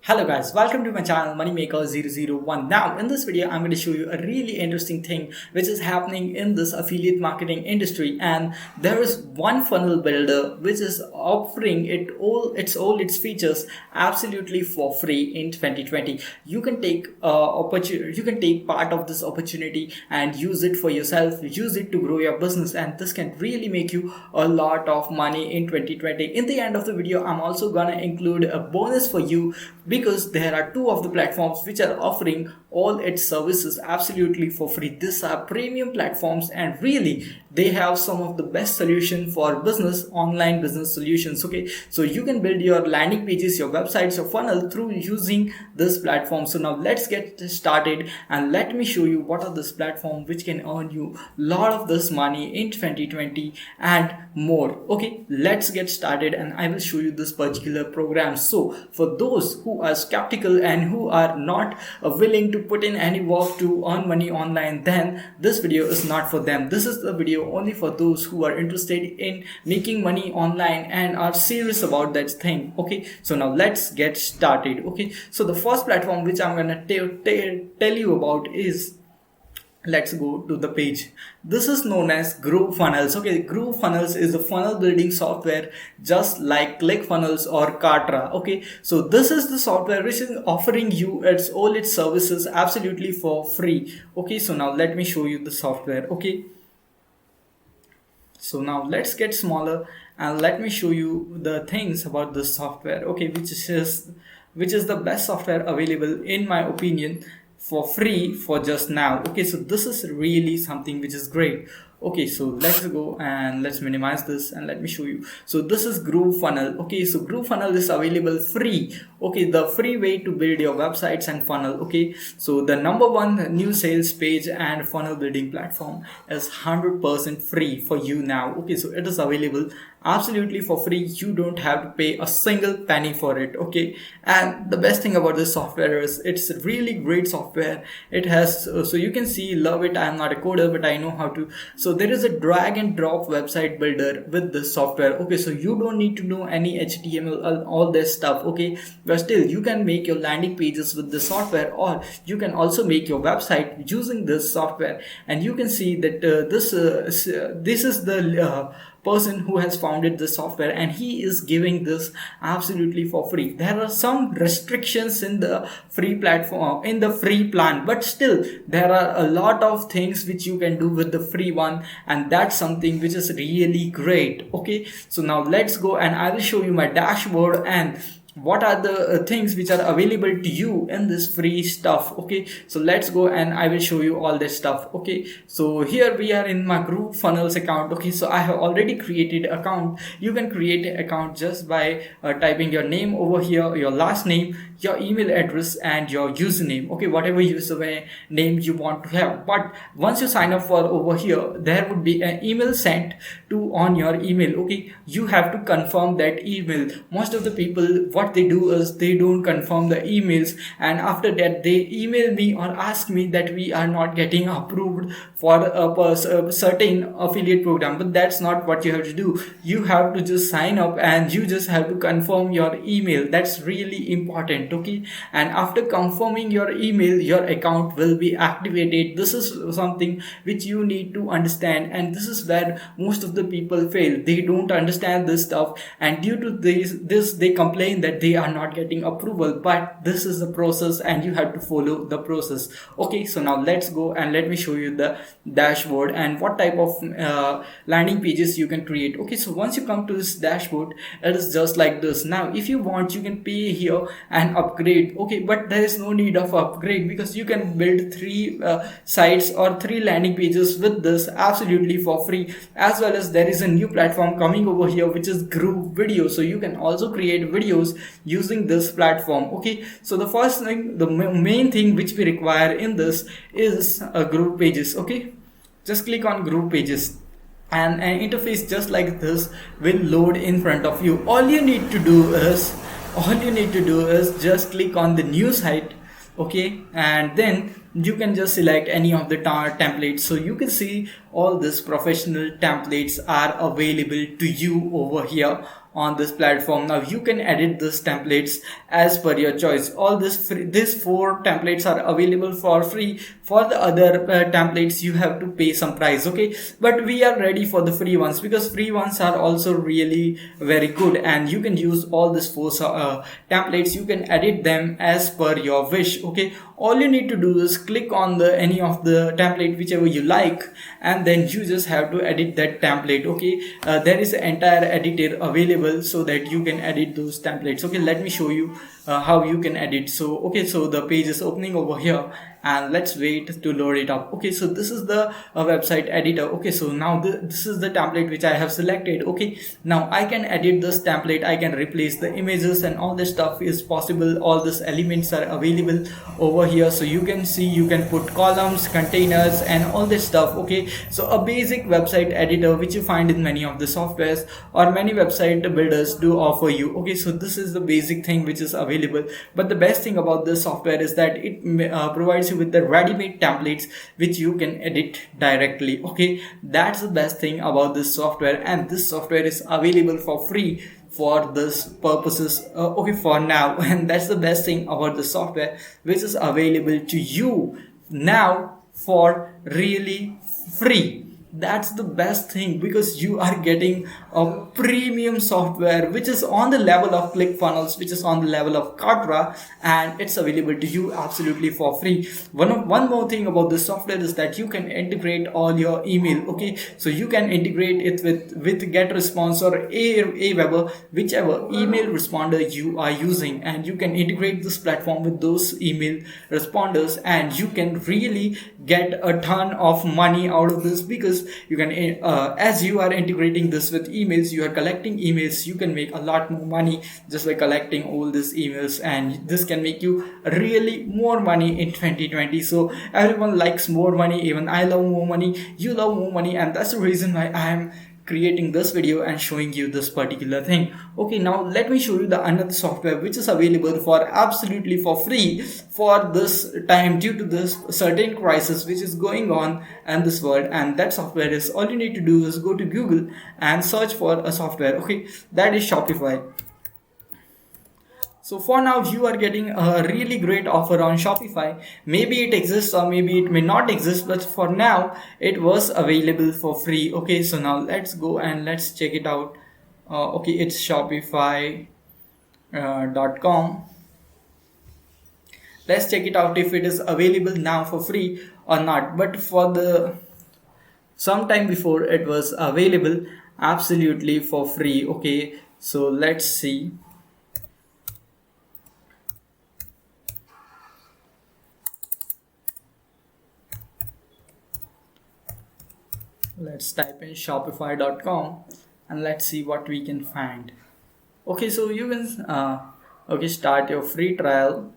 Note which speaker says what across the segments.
Speaker 1: Hello guys, welcome to my channel Moneymaker001. Now in this video I'm going to show you a really interesting thing which is happening in this affiliate marketing industry, and there is one funnel builder which is offering its features absolutely for free in 2020. You can take part of this opportunity and use it for yourself, use it to grow your business, and this can really make you a lot of money in 2020. In the end of the video I'm also gonna include a bonus for you, because there are two of the platforms which are offering all its services absolutely for free. These are premium platforms and really they have some of the best solution for business, online business solutions. Okay, so you can build your landing pages, your websites, your funnel through using this platform. So now let's get started and let me show you what are this platform which can earn you a lot of this money in 2020 and more. Okay, let's get started and I will show you this particular program. So for those who are skeptical and who are not willing to put in any work to earn money online, then this video is not for them. This is the video only for those who are interested in making money online and are serious about that thing. Okay, so now let's get started. Okay, so the first platform which I'm gonna tell you about is, let's go to the page. This is known as GrooveFunnels. Okay, GrooveFunnels is a funnel building software just like ClickFunnels or Kartra. Okay, so this is the software which is offering you all its services absolutely for free. Okay, so now let me show you the software. Okay, so now let's get smaller and let me show you the things about this software. Okay, which is the best software available in my opinion for free for just now. Okay, so this is really something which is great. Okay, so let's go and let's minimize this and let me show you. So this is GrooveFunnel. Okay, so GrooveFunnel is available free. Okay, the free way to build your websites and funnel. Okay, so the number one new sales page and funnel building platform is 100% free for you now. Okay, so it is available absolutely for free. You don't have to pay a single penny for it. Okay, and the best thing about this software is it's a really great software. It has so you can see, love it. I am not a coder, but I know how to. So there is a drag and drop website builder with this software. Okay, so you don't need to know any HTML, all this stuff. Okay, but still you can make your landing pages with the software, or you can also make your website using this software. And you can see that this is the person who has founded the software, and he is giving this absolutely for free. There are some restrictions in the free platform, in the free plan, but still there are a lot of things which you can do with the free one, and that's something which is really great. Okay, so now let's go and I will show you my dashboard and what are the things which are available to you in this free stuff. Okay, so let's go and I will show you all this stuff. Okay, so here we are in my GrooveFunnels account. Okay, so I have already created account. You can create an account just by typing your name over here, your last name, your email address and your username. Okay, whatever username you want to have. But once you sign up for over here, there would be an email sent to on your email. Okay, you have to confirm that email. Most of the people, what they do is they don't confirm the emails, and after that they email me or ask me that we are not getting approved for a certain affiliate program. But that's not what you have to do. You have to just sign up and you just have to confirm your email. That's really important. Okay, and after confirming your email, your account will be activated. This is something which you need to understand, and this is where most of the people fail. They don't understand this stuff, and due to this they complain that they are not getting approval. But this is the process and you have to follow the process. Okay, so now let's go and let me show you the dashboard and what type of landing pages you can create. Okay, so once you come to this dashboard, it is just like this. Now if you want, you can pay here and upgrade. Okay, but there is no need of upgrade because you can build three sites or three landing pages with this absolutely for free. As well as there is a new platform coming over here which is Groove Video, so you can also create videos using this platform. Okay, so the first thing, the main thing which we require in this is Groove Pages. Okay, just click on Groove Pages and an interface just like this will load in front of you. All you need to do is just click on the new site. Okay, and then you can just select any of the templates. So you can see all these professional templates are available to you over here on this platform. Now you can edit these templates as per your choice. All these 4 templates are available for free. For the other templates you have to pay some price, okay, but we are ready for the free ones because free ones are also really very good, and you can use all these 4 templates. You can edit them as per your wish, okay. All you need to do is click on the any of the template whichever you like, and then you just have to edit that template, okay. There is an entire editor available so that you can edit those templates, okay. Let me show you how you can edit. So okay, so the page is opening over here, and let's wait to load it up. Okay, so this is the website editor. Okay, so now this is the template which I have selected. Okay, now I can edit this template, I can replace the images, and all this stuff is possible. All these elements are available over here, so you can see you can put columns, containers, and all this stuff. Okay, so a basic website editor which you find in many of the softwares or many website builders do offer you. Okay, so this is the basic thing which is available, but the best thing about this software is that it provides you with the ready-made templates which you can edit directly. Okay, that's the best thing about this software, and this software is available for free for this purposes, okay, for now. And that's the best thing about the software which is available to you now for really free. That's the best thing, because you are getting a premium software which is on the level of ClickFunnels, which is on the level of Kartra, and it's available to you absolutely for free. One more thing about this software is that you can integrate all your email. Okay, so you can integrate it with GetResponse or Aweber, whichever email responder you are using, and you can integrate this platform with those email responders, and you can really get a ton of money out of this, because you can as you are integrating this with emails, you are collecting emails, you can make a lot more money just by collecting all these emails, and this can make you really more money in 2020. So everyone likes more money, even I love more money, you love more money, and that's the reason why I am creating this video and showing you this particular thing. Okay, now let me show you the another software which is available for absolutely for free for this time, due to this certain crisis which is going on in this world. And that software is, all you need to do is go to Google and search for a software, okay, that is Shopify. So for now you are getting a really great offer on Shopify. Maybe it exists or maybe it may not exist, but for now it was available for free. Okay, so now let's go and let's check it out. Okay, it's Shopify.com. Let's check it out if it is available now for free or not. But for the sometime before it was available absolutely for free. Okay, so let's see. Let's type in Shopify.com and let's see what we can find. Okay, so you can okay, start your free trial.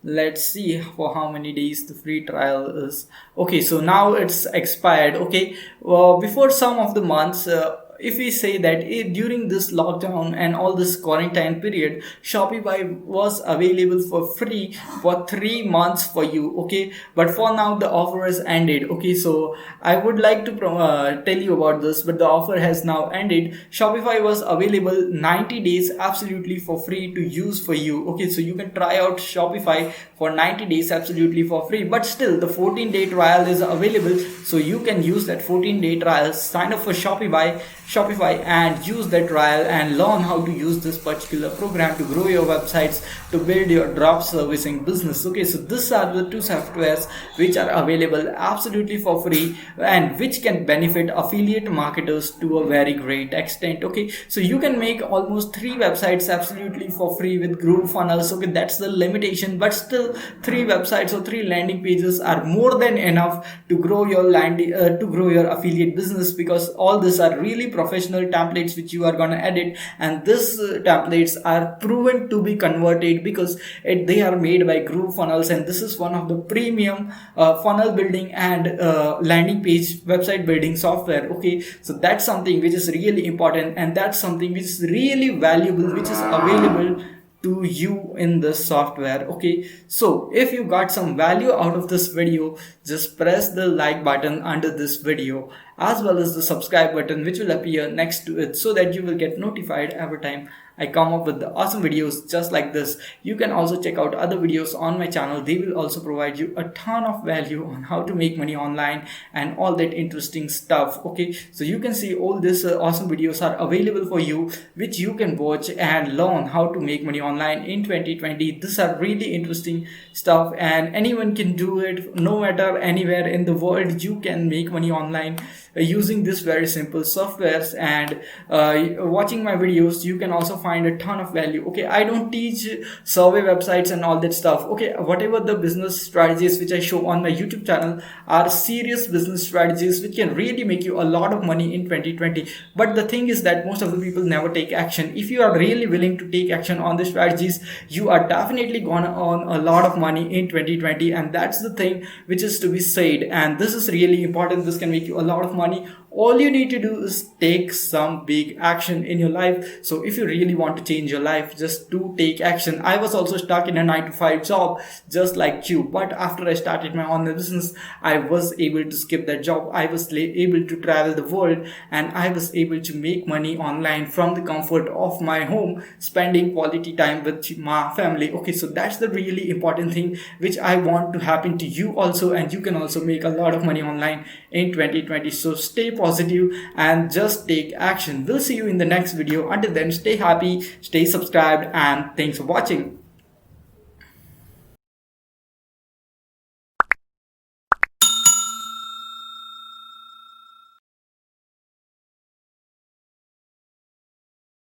Speaker 1: Let's see for how many days the free trial is. Okay, so now it's expired. Okay, before some of the months, if we say that during this lockdown and all this quarantine period, Shopify was available for free for 3 months for you. Okay, but for now the offer has ended. Okay, so I would like to tell you about this, but the offer has now ended. Shopify was available 90 days absolutely for free to use for you. Okay, so you can try out Shopify for 90 days absolutely for free, but still the 14-day trial is available, so you can use that 14-day trial, sign up for Shopify and use the trial and learn how to use this particular program to grow your websites, to build your drop servicing business. Okay, so these are the 2 softwares which are available absolutely for free and which can benefit affiliate marketers to a very great extent. Okay, so you can make almost 3 websites absolutely for free with GrooveFunnels. Okay, that's the limitation, but still 3 websites or 3 landing pages are more than enough to grow your affiliate business, because all these are really professional templates which you are going to edit, and these templates are proven to be converted because they are made by GrooveFunnels, and this is one of the premium funnel building and landing page website building software. Okay, so that's something which is really important, and that's something which is really valuable, which is available to you in this software. Okay, so if you got some value out of this video, just press the like button under this video as well as the subscribe button which will appear next to it, so that you will get notified every time I come up with the awesome videos just like this. You can also check out other videos on my channel. They will also provide you a ton of value on how to make money online and all that interesting stuff. Okay, so you can see all these awesome videos are available for you, which you can watch and learn how to make money online in 2020. These are really interesting stuff, and anyone can do it. No matter anywhere in the world, you can make money online using this very simple softwares. And watching my videos, you can also find a ton of value. Okay, I don't teach survey websites and all that stuff. Okay, whatever the business strategies which I show on my YouTube channel are serious business strategies which can really make you a lot of money in 2020. But the thing is that most of the people never take action. If you are really willing to take action on the strategies, you are definitely gonna earn a lot of money in 2020, and that's the thing which is to be said. And this is really important. This can make you a lot of money. All you need to do is take some big action in your life. So if you really want to change your life, just do take action. I was also stuck in a 9 to 5 job just like you, but after I started my online business, I was able to skip that job. I was able to travel the world, and I was able to make money online from the comfort of my home, spending quality time with my family. Okay, so that's the really important thing which I want to happen to you also, and you can also make a lot of money online in 2020. So stay positive and just take action. We'll see you in the next video. Until then, stay happy, stay subscribed, and thanks for watching.